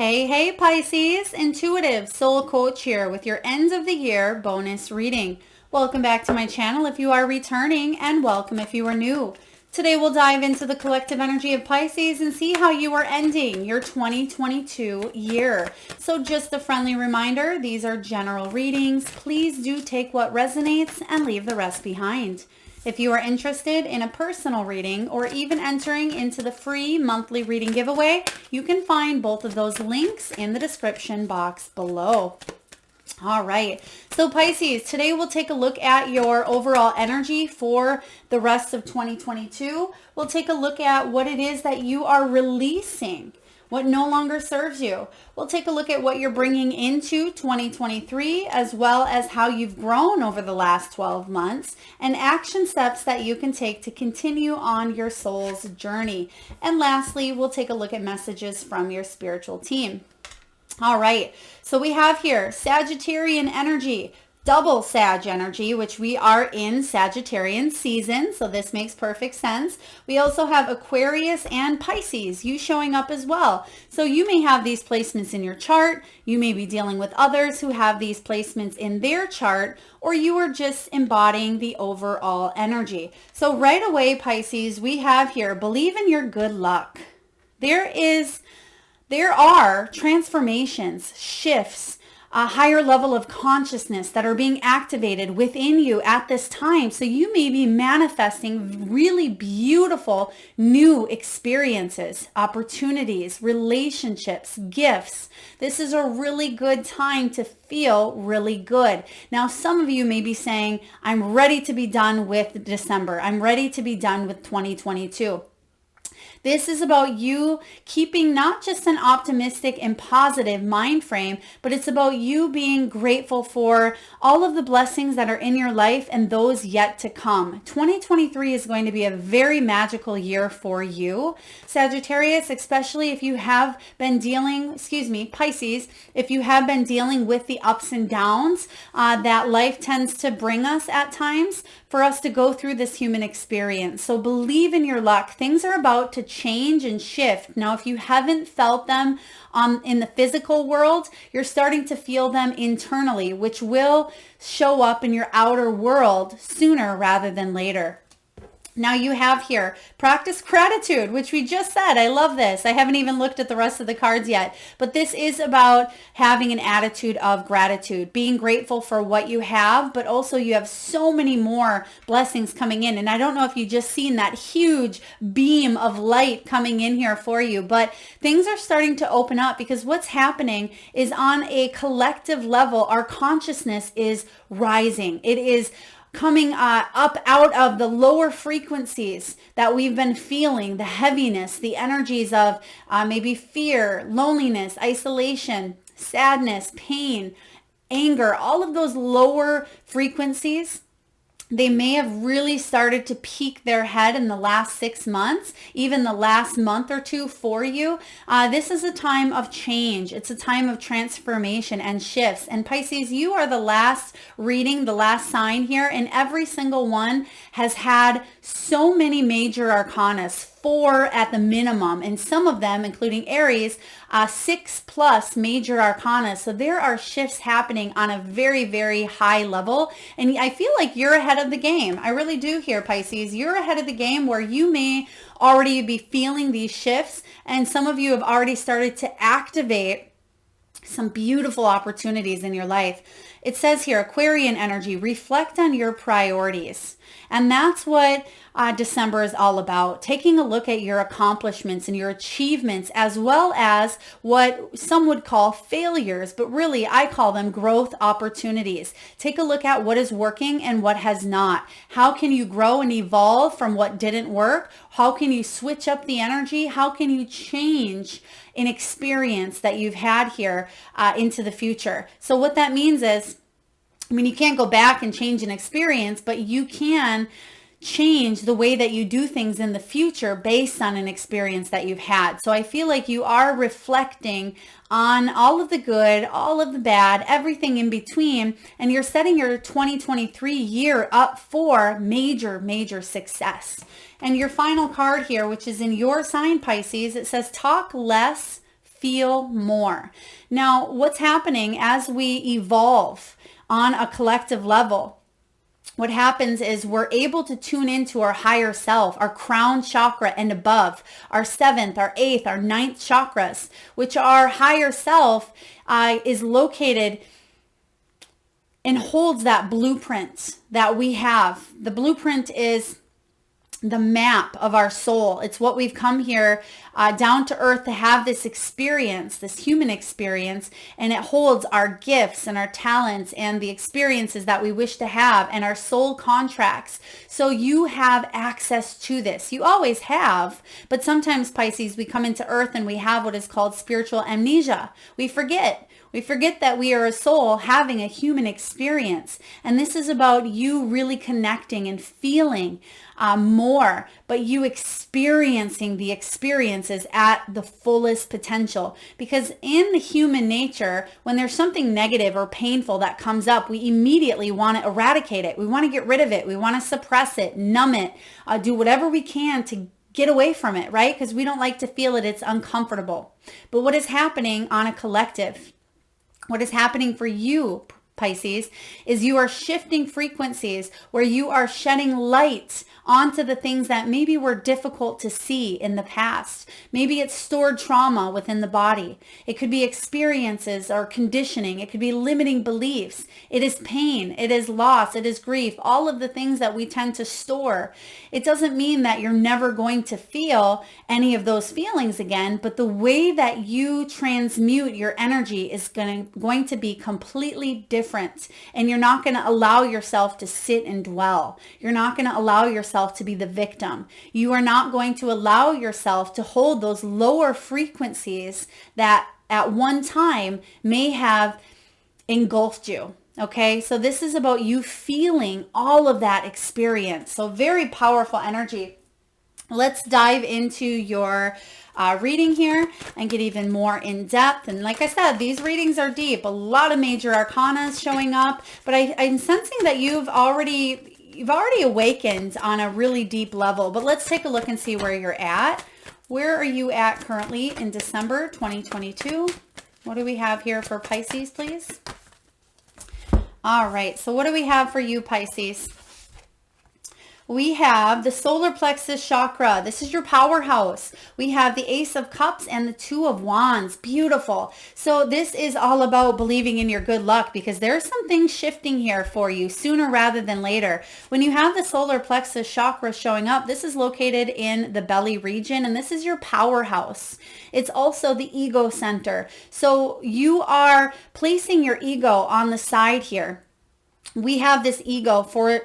Hey, Pisces, intuitive soul coach here with your end of the year bonus reading. Welcome back to my channel if you are returning, and welcome if you are new. Today we'll dive into the collective energy of Pisces and see how you are ending your 2022 year. So just a friendly reminder, these are general readings. Please do take what resonates and leave the rest behind. If you are interested in a personal reading or even entering into the free monthly reading giveaway, you can find both of those links in the description box below. All right, so Pisces, today we'll take a look at your overall energy for the rest of 2022. We'll take a look at what it is that you are releasing, what no longer serves you. We'll take a look at what you're bringing into 2023, as well as how you've grown over the last 12 months and action steps that you can take to continue on your soul's journey. And lastly, we'll take a look at messages from your spiritual team. All right, so we have here Sagittarian energy, double Sag energy, which we are in Sagittarian season, so this makes perfect sense. We also have Aquarius and Pisces, you showing up as well. So you may have these placements in your chart, you may be dealing with others who have these placements in their chart, or you are just embodying the overall energy. So right away, Pisces, we have here, believe in your good luck. There are transformations, shifts, a higher level of consciousness that are being activated within you at this time. So you may be manifesting really beautiful new experiences, opportunities, relationships, gifts. This is a really good time to feel really good. Now, some of you may be saying, I'm ready to be done with December. I'm ready to be done with 2022. This is about you keeping not just an optimistic and positive mind frame, but it's about you being grateful for all of the blessings that are in your life and those yet to come. 2023 is going to be a very magical year for you, Sagittarius, especially if you have been dealing, Pisces, if you have been dealing with the ups and downs that life tends to bring us at times for us to go through this human experience. So believe in your luck. Things are about to change and shift. Now, if you haven't felt them in the physical world, you're starting to feel them internally, which will show up in your outer world sooner rather than later. Now you have here, practice gratitude, which we just said. I love this. I haven't even looked at the rest of the cards yet, but this is about having an attitude of gratitude, being grateful for what you have, but also you have so many more blessings coming in. And I don't know if you just seen that huge beam of light coming in here for you, but things are starting to open up because what's happening is on a collective level, our consciousness is rising. It is coming up out of the lower frequencies that we've been feeling, the heaviness, the energies of maybe fear, loneliness, isolation, sadness, pain, anger, all of those lower frequencies. They may have really started to peek their head in the last 6 months, even the last month or two for you. This is a time of change. It's a time of transformation and shifts. And Pisces, you are the last reading, the last sign here, and every single one has had so many major arcanas, 4 at the minimum, and some of them, including Aries, 6+ major arcana. So there are shifts happening on a very, very high level. And I feel like you're ahead of the game. I really do here, Pisces. You're ahead of the game where you may already be feeling these shifts. And some of you have already started to activate some beautiful opportunities in your life. It says here, Aquarian energy, reflect on your priorities. And that's what December is all about, taking a look at your accomplishments and your achievements, as well as what some would call failures, but really I call them growth opportunities. Take a look at what is working and what has not. How can you grow and evolve from what didn't work? How can you switch up the energy? How can you change an experience that you've had here into the future? So what that means is, you can't go back and change an experience, but you can change the way that you do things in the future based on an experience that you've had. So I feel like you are reflecting on all of the good, all of the bad, everything in between, and you're setting your 2023 year up for major, major success. And your final card here, which is in your sign, Pisces, it says talk less, feel more. Now, what's happening as we evolve on a collective level, what happens is we're able to tune into our higher self, our crown chakra and above, our 7th, our 8th, our 9th chakras, which our higher self is located and holds that blueprint that we have. The blueprint is the map of our soul. It's what we've come here down to earth to have this experience, this human experience, and it holds our gifts and our talents and the experiences that we wish to have and our soul contracts. So you have access to this. You always have, but sometimes, Pisces, we come into earth and we have what is called spiritual amnesia. We forget. We forget that we are a soul having a human experience. And this is about you really connecting and feeling more, but you experiencing the experiences at the fullest potential. Because in the human nature, when there's something negative or painful that comes up, we immediately want to eradicate it. We want to get rid of it. We want to suppress it, numb it, do whatever we can to get away from it, right? Because we don't like to feel it. It's uncomfortable. But what is happening on a collective, what is happening for you, Pisces, is you are shifting frequencies where you are shedding light onto the things that maybe were difficult to see in the past. Maybe it's stored trauma within the body. It could be experiences or conditioning. It could be limiting beliefs. It is pain. It is loss. It is grief. All of the things that we tend to store. It doesn't mean that you're never going to feel any of those feelings again, but the way that you transmute your energy is going to be completely different. And you're not going to allow yourself to sit and dwell. You're not going to allow yourself to be the victim. You are not going to allow yourself to hold those lower frequencies that at one time may have engulfed you. Okay, so this is about you feeling all of that experience. So very powerful energy. Let's dive into your reading here and get even more in depth. And like I said, these readings are deep. A lot of major arcana is showing up, but I'm sensing that you've already awakened on a really deep level. But let's take a look and see where you're at. Where are you at currently in December 2022? What do we have here for Pisces, please? All right, so what do we have for you, Pisces? We have the solar plexus chakra. This is your powerhouse. We have the Ace of Cups and the Two of Wands. Beautiful. So this is all about believing in your good luck, because there's some things shifting here for you sooner rather than later. When you have the solar plexus chakra showing up, this is located in the belly region, and this is your powerhouse. It's also the ego center. So you are placing your ego on the side here. We have this ego for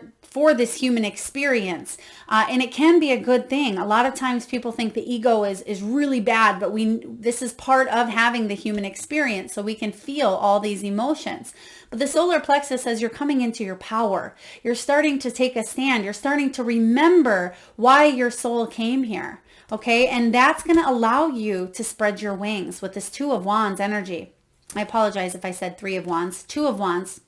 this human experience. And it can be a good thing. A lot of times people think the ego is really bad, but this is part of having the human experience, so we can feel all these emotions. But the solar plexus says you're coming into your power. You're starting to take a stand. You're starting to remember why your soul came here. Okay, and that's going to allow you to spread your wings with this Two of Wands energy. I apologize if I said Three of Wands. Two of Wands.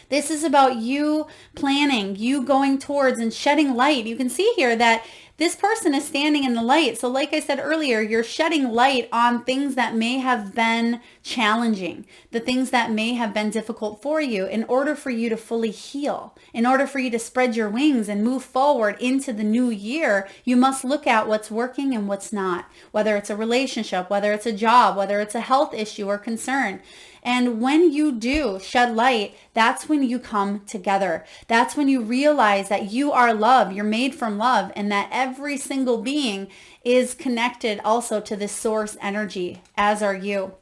This is about you planning, you going towards and shedding light. You can see here that this person is standing in the light. So like I said earlier, you're shedding light on things that may have been challenging, the things that may have been difficult for you, in order for you to fully heal. In order for you to spread your wings and move forward into the new year, you must look at what's working and what's not, whether it's a relationship, whether it's a job, whether it's a health issue or concern. And when you do shed light, that's when you come together. That's when you realize that you are love, you're made from love, and that every single being is connected also to this source energy, as are you.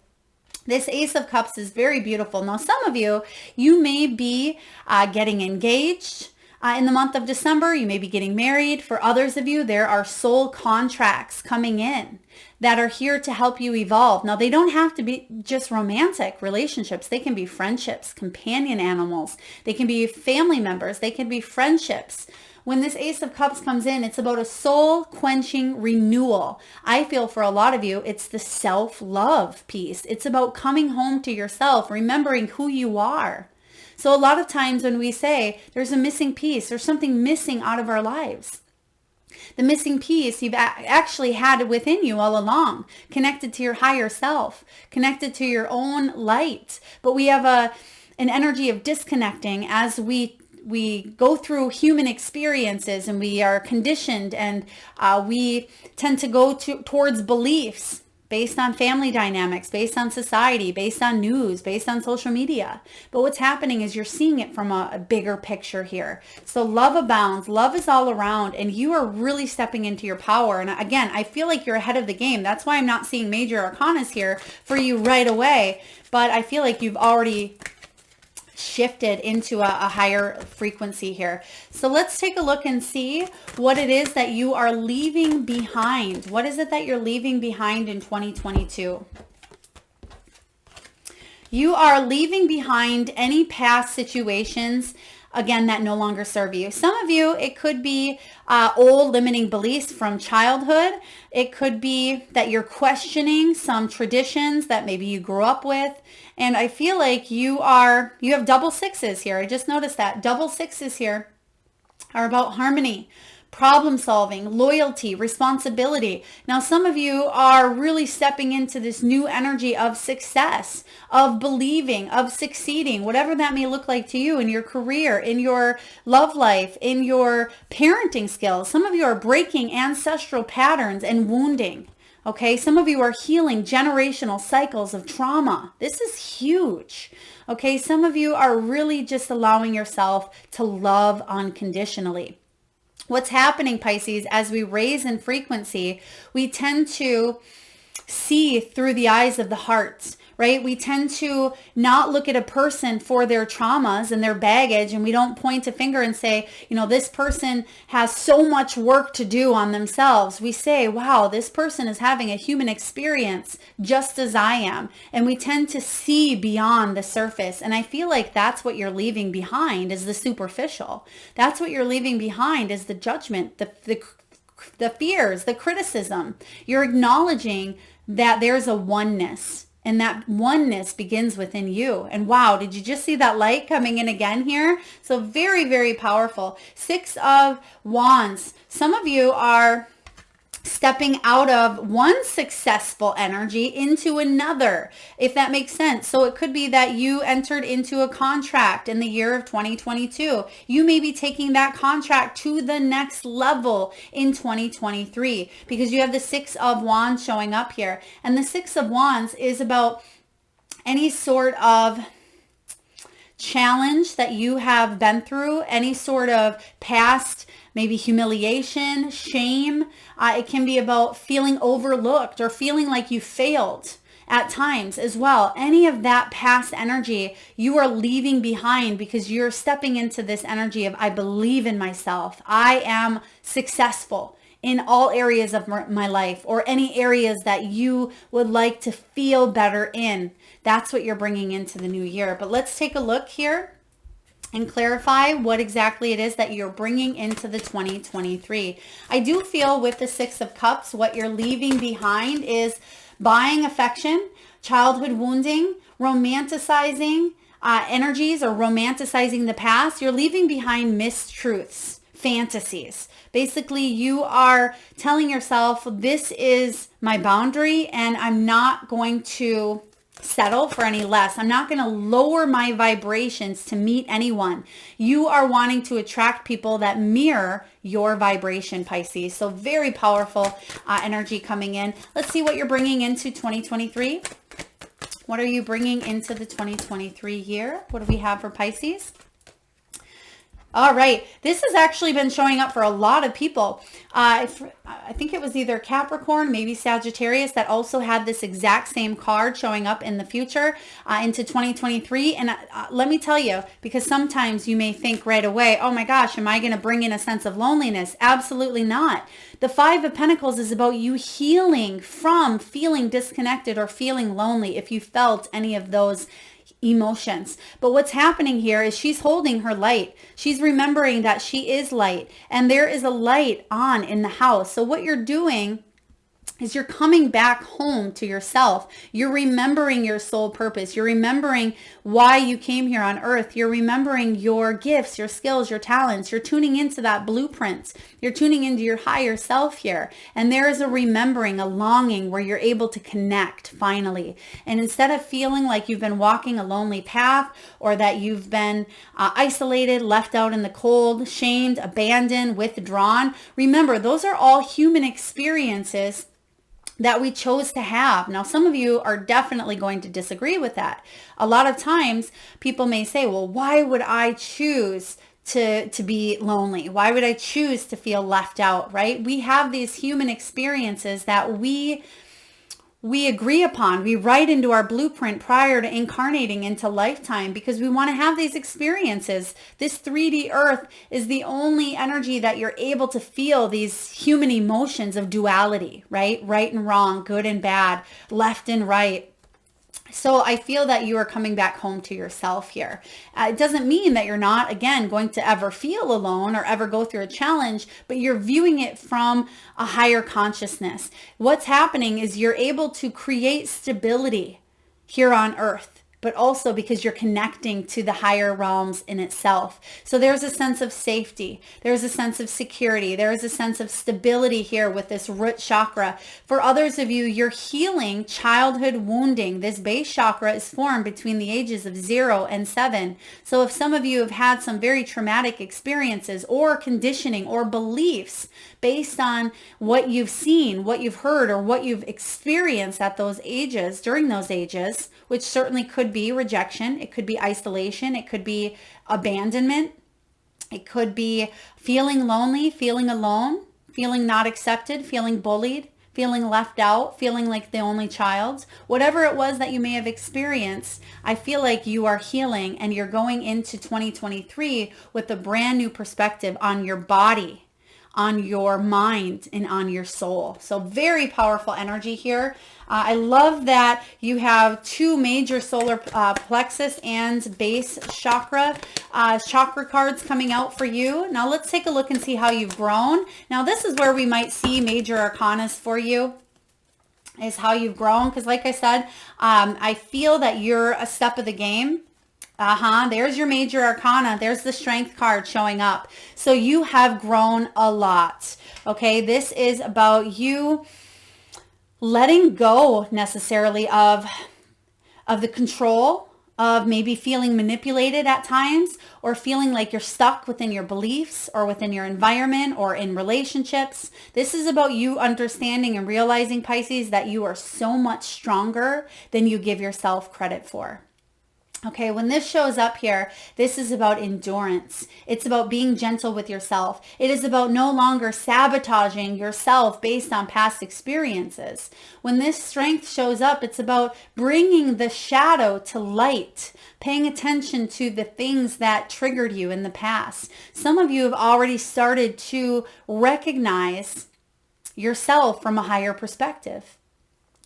This Ace of Cups is very beautiful. Now, some of you may be getting engaged in the month of December. You may be getting married. For others of you, there are soul contracts coming in that are here to help you evolve. Now, they don't have to be just romantic relationships. They can be friendships, companion animals. They can be family members. They can be friendships. When this Ace of Cups comes in, it's about a soul-quenching renewal. I feel for a lot of you, it's the self-love piece. It's about coming home to yourself, remembering who you are. So a lot of times when we say there's a missing piece, there's something missing out of our lives, The missing piece you've actually had within you all along, connected to your higher self, connected to your own light. But we have an energy of disconnecting as we go through human experiences, and we are conditioned, and we tend to go towards beliefs based on family dynamics, based on society, based on news, based on social media. But what's happening is you're seeing it from a bigger picture here. So love abounds, love is all around, and you are really stepping into your power. And again, I feel like you're ahead of the game. That's why I'm not seeing major arcanas here for you right away, but I feel like you've already shifted into a higher frequency here. So let's take a look and see what it is that you are leaving behind. What is it that you're leaving behind in 2022? You are leaving behind any past situations, again, that no longer serve you. Some of you, it could be old limiting beliefs from childhood. It could be that you're questioning some traditions that maybe you grew up with. And I feel like you have double sixes here. I just noticed that. Double sixes here are about harmony, problem solving, loyalty, responsibility. Now, some of you are really stepping into this new energy of success, of believing, of succeeding, whatever that may look like to you in your career, in your love life, in your parenting skills. Some of you are breaking ancestral patterns and wounding. Okay, some of you are healing generational cycles of trauma. This is huge. Okay, some of you are really just allowing yourself to love unconditionally. What's happening, Pisces, as we raise in frequency, we tend to see through the eyes of the heart, right? We tend to not look at a person for their traumas and their baggage, and we don't point a finger and say, this person has so much work to do on themselves. We say, wow, this person is having a human experience just as I am. And we tend to see beyond the surface. And I feel like that's what you're leaving behind, is the superficial. That's what you're leaving behind, is the judgment, the fears, the criticism. You're acknowledging that there's a oneness. And that oneness begins within you. And wow, did you just see that light coming in again here? So very, very powerful. 6 of Wands. Some of you are stepping out of one successful energy into another, if that makes sense. So it could be that you entered into a contract in the year of 2022. You may be taking that contract to the next level in 2023 because you have the 6 of Wands showing up here. And the 6 of Wands is about any sort of challenge that you have been through, any sort of past, maybe humiliation, shame. It can be about feeling overlooked or feeling like you failed at times as well. Any of that past energy you are leaving behind because you're stepping into this energy of, I believe in myself. I am successful in all areas of my life, or any areas that you would like to feel better in. That's what you're bringing into the new year. But let's take a look here and clarify what exactly it is that you're bringing into the 2023. I do feel with the 6 of Cups, what you're leaving behind is buying affection, childhood wounding, romanticizing energies, or romanticizing the past. You're leaving behind mistruths, fantasies. Basically, you are telling yourself, this is my boundary and I'm not going to settle for any less. I'm not going to lower my vibrations to meet anyone. You are wanting to attract people that mirror your vibration, Pisces. So very powerful energy coming in. Let's see what you're bringing into 2023. What are you bringing into the 2023 year? What do we have for Pisces? All right, this has actually been showing up for a lot of people. I think it was either Capricorn, maybe Sagittarius, that also had this exact same card showing up in the future into 2023. And let me tell you, because sometimes you may think right away, oh my gosh, am I going to bring in a sense of loneliness? Absolutely not. The 5 of Pentacles is about you healing from feeling disconnected or feeling lonely if you felt any of those emotions. But what's happening here is she's holding her light. She's remembering that she is light, and there is a light on in the house. So what you're doing is you're coming back home to yourself. You're remembering your soul purpose. You're remembering why you came here on earth. You're remembering your gifts, your skills, your talents. You're tuning into that blueprint. You're tuning into your higher self here. And there is a remembering, a longing where you're able to connect finally. And instead of feeling like you've been walking a lonely path or that you've been isolated, left out in the cold, shamed, abandoned, withdrawn, remember, those are all human experiences that we chose to have. Now, some of you are definitely going to disagree with that. A lot of times people may say, well, why would I choose to be lonely? Why would I choose to feel left out, right? We have these human experiences that we agree upon. We write into our blueprint prior to incarnating into lifetime because we want to have these experiences. This 3D earth is the only energy that you're able to feel these human emotions of duality, right? Right and wrong, good and bad, left and right. So I feel that you are coming back home to yourself here. It doesn't mean that you're not, again, going to ever feel alone or ever go through a challenge, but you're viewing it from a higher consciousness. What's happening is you're able to create stability here on earth, but also because you're connecting to the higher realms in itself. So there's a sense of safety. There's a sense of security. There is a sense of stability here with this root chakra. For others of you, you're healing childhood wounding. This base chakra is formed between the ages of 0 and 7. So if some of you have had some very traumatic experiences or conditioning or beliefs based on what you've seen, what you've heard, or what you've experienced at those ages, during those ages, which certainly could be rejection, it could be isolation, it could be abandonment, it could be feeling lonely, feeling alone, feeling not accepted, feeling bullied, feeling left out, feeling like the only child. Whatever it was that you may have experienced, I feel like you are healing and you're going into 2023 with a brand new perspective on your body, on your mind, and on your soul. So very powerful energy here. I love that you have 2 major solar plexus and base chakra cards coming out for you. Now let's take a look and see how you've grown. Now this is where we might see major arcanas for you, is how you've grown. Because like I said, I feel that you're a step of the game. There's your major arcana. There's the strength card showing up. So you have grown a lot. Okay. This is about you letting go necessarily of the control of maybe feeling manipulated at times, or feeling like you're stuck within your beliefs or within your environment or in relationships. This is about you understanding and realizing, Pisces, that you are so much stronger than you give yourself credit for. Okay, when this shows up here, this is about endurance. It's about being gentle with yourself. It is about no longer sabotaging yourself based on past experiences. When this strength shows up, it's about bringing the shadow to light, paying attention to the things that triggered you in the past. Some of you have already started to recognize yourself from a higher perspective.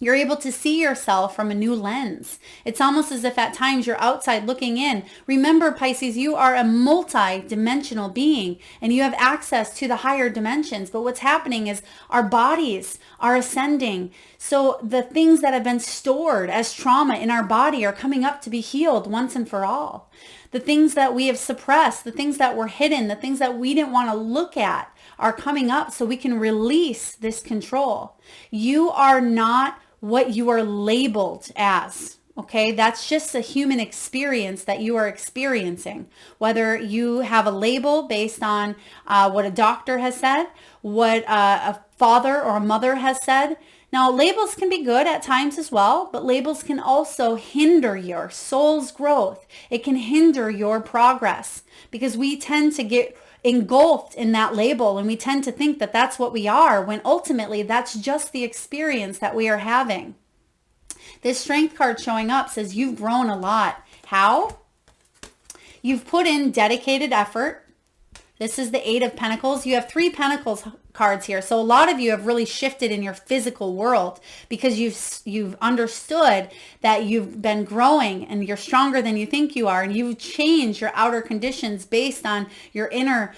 You're able to see yourself from a new lens. It's almost as if at times you're outside looking in. Remember, Pisces, you are a multi-dimensional being and you have access to the higher dimensions. But what's happening is our bodies are ascending. So the things that have been stored as trauma in our body are coming up to be healed once and for all. The things that we have suppressed, the things that were hidden, the things that we didn't want to look at are coming up so we can release this control. You are not what you are labeled as. Okay, that's just a human experience that you are experiencing. Whether you have a label based on what a doctor has said, what a father or a mother has said. Now, labels can be good at times as well, but labels can also hinder your soul's growth. It can hinder your progress because we tend to get engulfed in that label and we tend to think that that's what we are, when ultimately that's just the experience that we are having. This strength card showing up says you've grown a lot. How? You've put in dedicated effort. This is the 8 of Pentacles. You have 3 pentacles cards here. So a lot of you have really shifted in your physical world because you've understood that you've been growing and you're stronger than you think you are, and you've changed your outer conditions based on your inner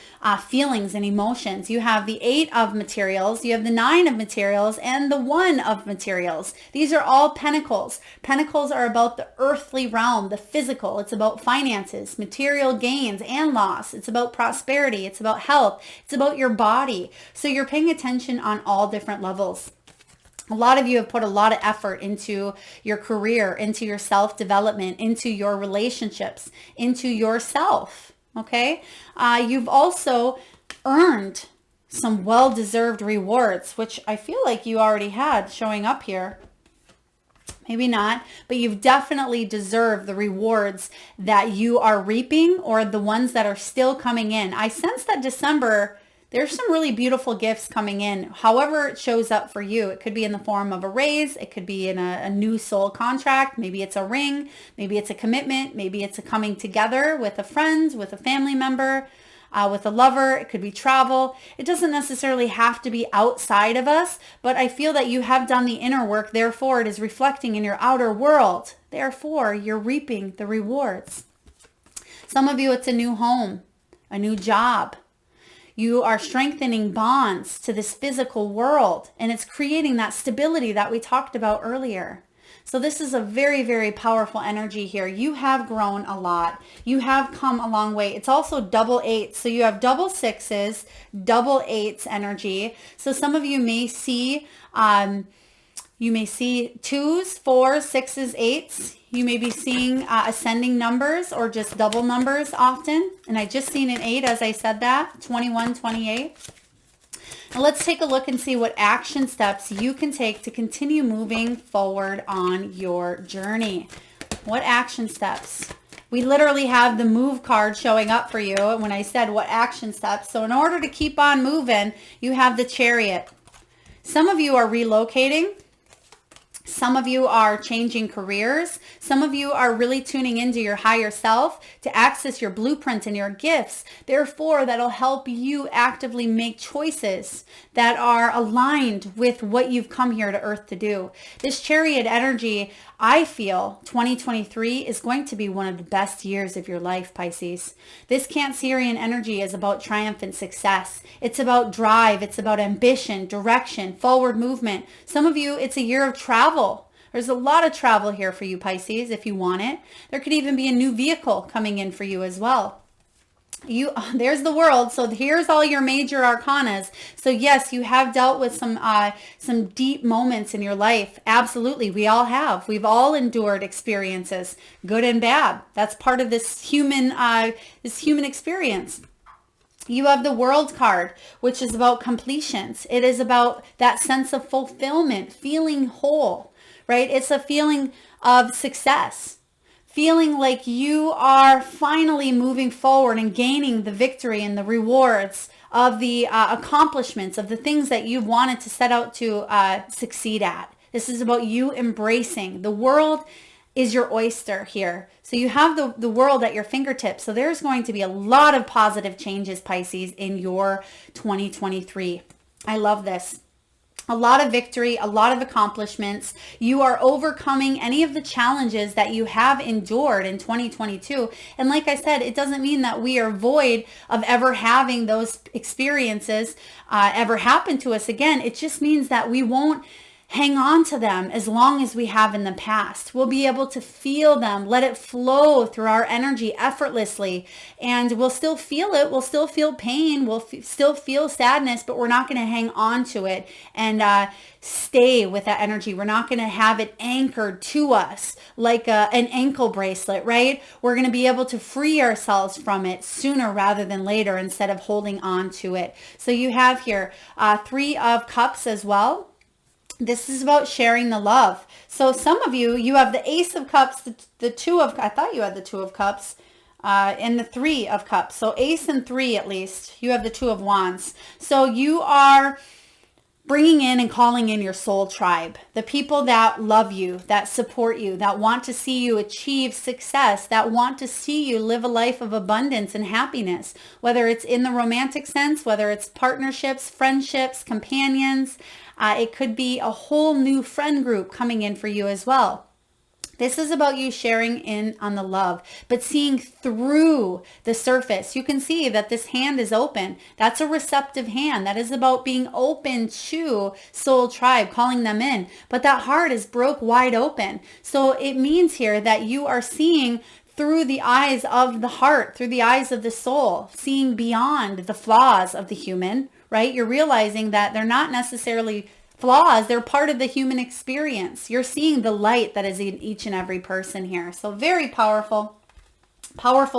feelings and emotions. You have the 8 of materials, you have the 9 of materials, and the 1 of materials. These are all pentacles. Pentacles are about the earthly realm, the physical. It's about finances, material gains and loss. It's about prosperity. It's about health. It's about your body. So you're paying attention on all different levels. A lot of you have put a lot of effort into your career, into your self-development, into your relationships, into yourself, okay? You've also earned some well-deserved rewards, which I feel like you already had showing up here. Maybe not, but you've definitely deserved the rewards that you are reaping or the ones that are still coming in. I sense that December, there's some really beautiful gifts coming in. However it shows up for you, it could be in the form of a raise. It could be in a new soul contract. Maybe it's a ring. Maybe it's a commitment. Maybe it's a coming together with a friend, with a family member, with a lover. It could be travel. It doesn't necessarily have to be outside of us, but I feel that you have done the inner work. Therefore, it is reflecting in your outer world. Therefore, you're reaping the rewards. Some of you, it's a new home, a new job. You are strengthening bonds to this physical world, and it's creating that stability that we talked about earlier. So this is a very, very powerful energy here. You have grown a lot. You have come a long way. It's also double 8. So you have double 6s, double 8s energy. So some of you may see, 2s, 4s, 6s, 8s. You may be seeing ascending numbers or just double numbers often. And I just seen an 8 as I said that, 21, 28. Now let's take a look and see what action steps you can take to continue moving forward on your journey. What action steps? We literally have the move card showing up for you when I said what action steps. So in order to keep on moving, you have the Chariot. Some of you are relocating. Some of you are changing careers. Some of you are really tuning into your higher self to access your blueprint and your gifts. Therefore, that'll help you actively make choices that are aligned with what you've come here to Earth to do. This Chariot energy, I feel 2023 is going to be one of the best years of your life, Pisces. This Cancerian energy is about triumphant success. It's about drive. It's about ambition, direction, forward movement. Some of you, it's a year of travel. There's a lot of travel here for you, Pisces, if you want it. There could even be a new vehicle coming in for you as well. There's the World. So here's all your major arcanas. So yes, you have dealt with some deep moments in your life. Absolutely. We all have. We've all endured experiences, good and bad. That's part of this human experience. You have the World card, which is about completions. It is about that sense of fulfillment, feeling whole, right? It's a feeling of success. Feeling like you are finally moving forward and gaining the victory and the rewards of the accomplishments of the things that you've wanted to set out to succeed at. This is about you embracing. The world is your oyster here. So you have the world at your fingertips. So there's going to be a lot of positive changes, Pisces, in your 2023. I love this. A lot of victory, a lot of accomplishments. You are overcoming any of the challenges that you have endured in 2022. And like I said, it doesn't mean that we are void of ever having those experiences ever happen to us again. It just means that we won't hang on to them as long as we have in the past. We'll be able to feel them, let it flow through our energy effortlessly, and we'll still feel it. We'll still feel pain. We'll still feel sadness, but we're not going to hang on to it and stay with that energy. We're not going to have it anchored to us like an ankle bracelet, right? We're going to be able to free ourselves from it sooner rather than later instead of holding on to it. So you have here 3 of Cups as well. This is about sharing the love. So some of you, you have the Ace of Cups, the 2 of, I thought you had the 2 of Cups, and the 3 of Cups. So Ace and 3 at least. You have the 2 of Wands. So you are bringing in and calling in your soul tribe, the people that love you, that support you, that want to see you achieve success, that want to see you live a life of abundance and happiness, whether it's in the romantic sense, whether it's partnerships, friendships, companions. It could be a whole new friend group coming in for you as well. This is about you sharing in on the love, but seeing through the surface. You can see that this hand is open. That's a receptive hand. That is about being open to soul tribe, calling them in. But that heart is broke wide open. So it means here that you are seeing through the eyes of the heart, through the eyes of the soul, seeing beyond the flaws of the human, right? You're realizing that they're not necessarily flaws, they're part of the human experience. You're seeing the light that is in each and every person here. So very powerful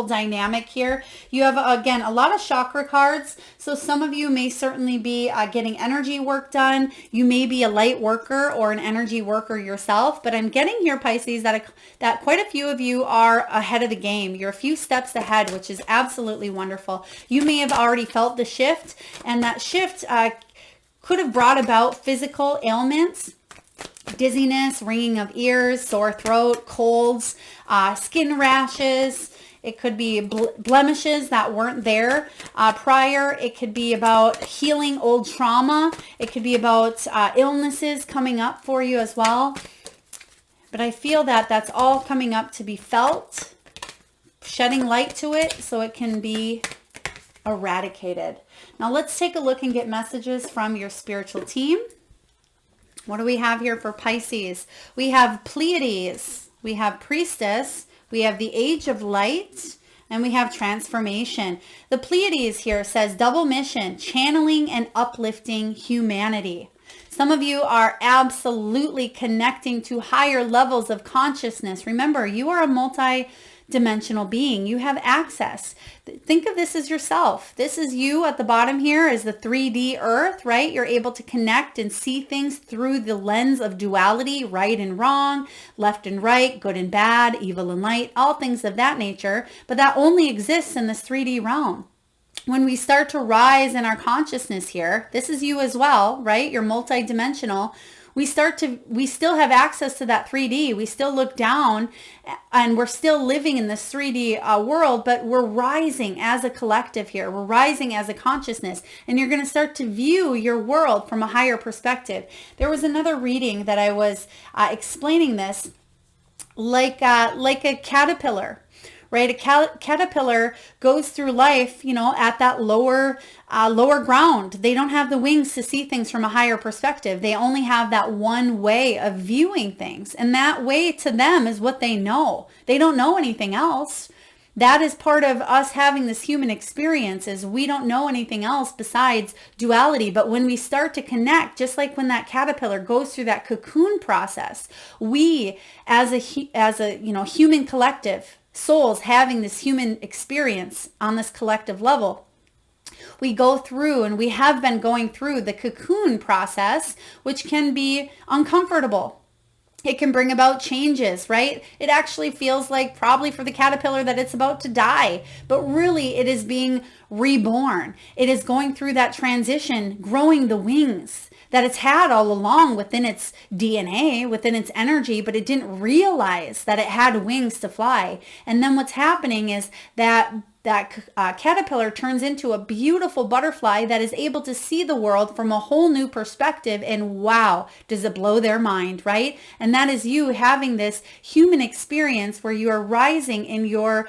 dynamic here. You have, again, a lot of chakra cards. So some of you may certainly be getting energy work done. You may be a light worker or an energy worker yourself, but I'm getting here, Pisces, that quite a few of you are ahead of the game. You're a few steps ahead, which is absolutely wonderful. You may have already felt the shift, and that shift could have brought about physical ailments, dizziness, ringing of ears, sore throat, colds, skin rashes. It could be blemishes that weren't there prior. It could be about healing old trauma. It could be about illnesses coming up for you as well. But I feel that that's all coming up to be felt, shedding light to it so it can be eradicated. Now let's take a look and get messages from your spiritual team. What do we have here for Pisces? We have Pleiades, we have Priestess, we have the Age of Light, and we have Transformation. The Pleiades here says double mission, channeling and uplifting humanity. Some of you are absolutely connecting to higher levels of consciousness. Remember, you are a multi-dimensional being. You have access. Think of this as yourself. This is you at the bottom here is the 3D earth, right? You're able to connect and see things through the lens of duality, right and wrong, left and right, good and bad, evil and light, all things of that nature. But that only exists in this 3D realm. When we start to rise in our consciousness here, this is you as well, right? You're multidimensional. We still have access to that 3D. We still look down and we're still living in this 3D world, but we're rising as a collective here. We're rising as a consciousness, and you're going to start to view your world from a higher perspective. There was another reading that I was explaining this like a caterpillar. Right, a caterpillar goes through life, at that lower ground. They don't have the wings to see things from a higher perspective. They only have that one way of viewing things, and that way to them is what they know. They don't know anything else. That is part of us having this human experience, is we don't know anything else besides duality. But when we start to connect, just like when that caterpillar goes through that cocoon process, we as a human collective, souls having this human experience on this collective level, we go through, and we have been going through the cocoon process, which can be uncomfortable. It can bring about changes, right? It actually feels like probably for the caterpillar that it's about to die, but really it is being reborn. It is going through that transition, growing the wings that it's had all along within its DNA, within its energy, but it didn't realize that it had wings to fly. And then what's happening is that caterpillar turns into a beautiful butterfly that is able to see the world from a whole new perspective, and wow, does it blow their mind, right? And that is you having this human experience where you are rising in your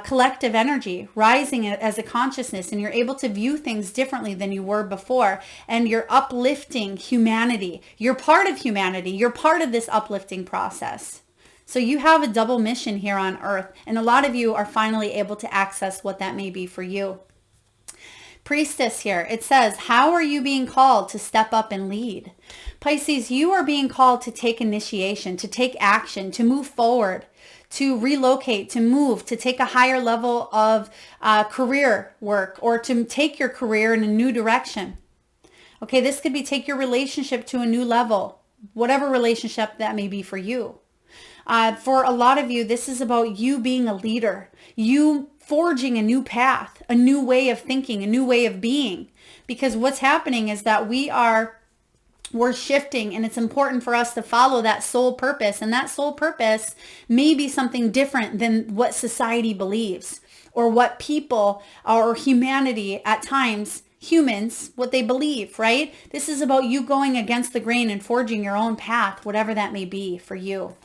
collective energy, rising as a consciousness, and you're able to view things differently than you were before, and you're uplifting humanity. You're part of humanity. You're part of this uplifting process. So you have a double mission here on Earth, and a lot of you are finally able to access what that may be for you. Priestess here, it says, how are you being called to step up and lead? Pisces, you are being called to take initiation, to take action, to move forward, to relocate, to move, to take a higher level of career work, or to take your career in a new direction. Okay, this could be take your relationship to a new level, whatever relationship that may be for you. For a lot of you, this is about you being a leader, you forging a new path, a new way of thinking, a new way of being. Because what's happening is that we are we're shifting, and it's important for us to follow that soul purpose. And that soul purpose may be something different than what society believes, or what people or humanity at times, humans, what they believe, right? This is about you going against the grain and forging your own path, whatever that may be for you.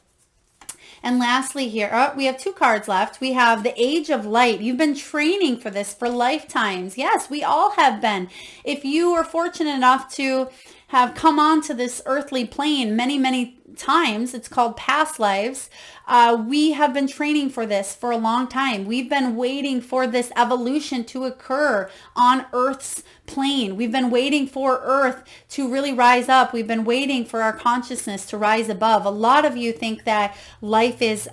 And lastly here, we have 2 cards left. We have the Age of Light. You've been training for this for lifetimes. Yes, we all have been. If you are fortunate enough to have come onto this earthly plane many, many times, it's called past lives. We have been training for this for a long time. We've been waiting for this evolution to occur on Earth's plane. We've been waiting for Earth to really rise up. We've been waiting for our consciousness to rise above. A lot of you think that life is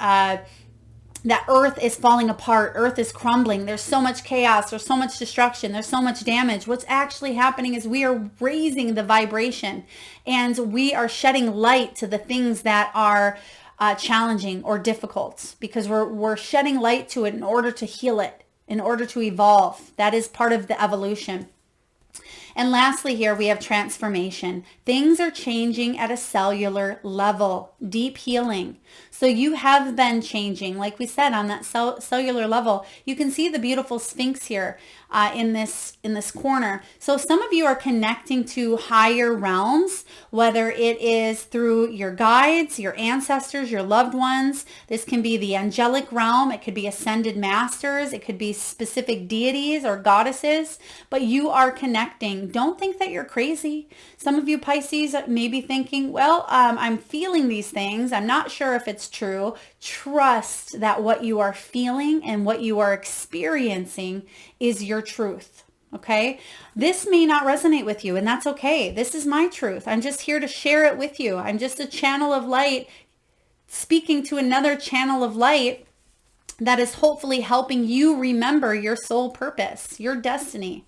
that Earth is falling apart. Earth is crumbling. There's so much chaos. There's so much destruction. There's so much damage. What's actually happening is we are raising the vibration, and we are shedding light to the things that are challenging or difficult, because we're shedding light to it in order to heal it, in order to evolve. That is part of the evolution. And lastly here, we have transformation. Things are changing at a cellular level, deep healing. So you have been changing, like we said, on that cellular level. You can see the beautiful Sphinx here in this corner. So some of you are connecting to higher realms, whether it is through your guides, your ancestors, your loved ones. This can be the angelic realm. It could be ascended masters. It could be specific deities or goddesses, but you are connecting. Don't think that you're crazy. Some of you Pisces may be thinking, well, I'm feeling these things. I'm not sure if it's true. Trust that what you are feeling and what you are experiencing is your truth. Okay. This may not resonate with you, and that's okay. This is my truth. I'm just here to share it with you. I'm just a channel of light speaking to another channel of light that is hopefully helping you remember your soul purpose, your destiny.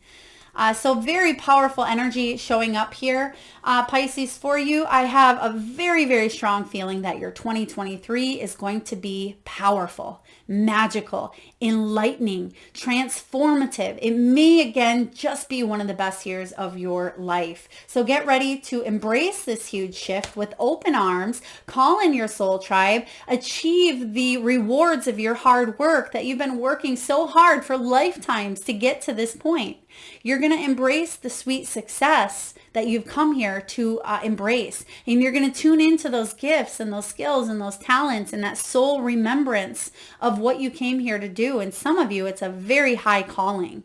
So very powerful energy showing up here, Pisces, for you. I have a very, very strong feeling that your 2023 is going to be powerful, magical, enlightening, transformative. It may again just be one of the best years of your life. So get ready to embrace this huge shift with open arms, call in your soul tribe, achieve the rewards of your hard work that you've been working so hard for lifetimes to get to this point. You're going to embrace the sweet success that you've come here to embrace. And you're going to tune into those gifts and those skills and those talents and that soul remembrance of what you came here to do. And some of you, it's a very high calling.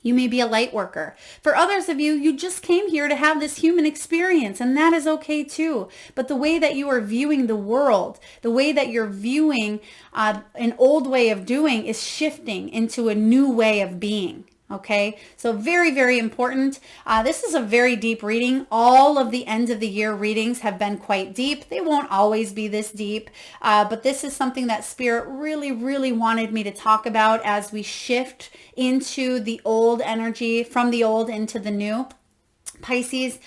You may be a light worker. For others of you, you just came here to have this human experience, and that is okay too. But the way that you are viewing the world, the way that you're viewing an old way of doing is shifting into a new way of being. Okay, so very, very important. This is a very deep reading. All of the end of the year readings have been quite deep. They won't always be this deep, but this is something that Spirit really, really wanted me to talk about as we shift into the old energy, from the old into the new. Pisces,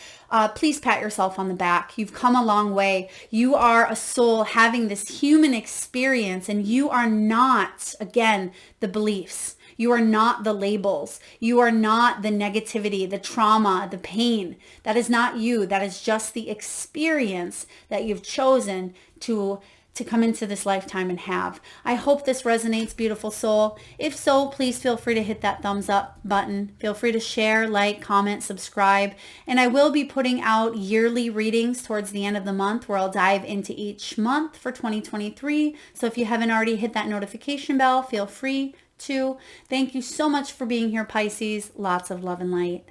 please pat yourself on the back. You've come a long way. You are a soul having this human experience, and you are not, again, the beliefs. You are not the labels. You are not the negativity, the trauma, the pain. That is not you. That is just the experience that you've chosen to come into this lifetime and have. I hope this resonates, beautiful soul. If so, please feel free to hit that thumbs up button. Feel free to share, like, comment, subscribe. And I will be putting out yearly readings towards the end of the month, where I'll dive into each month for 2023. So if you haven't already hit that notification bell, feel free to. Thank you so much for being here, Pisces. Lots of love and light.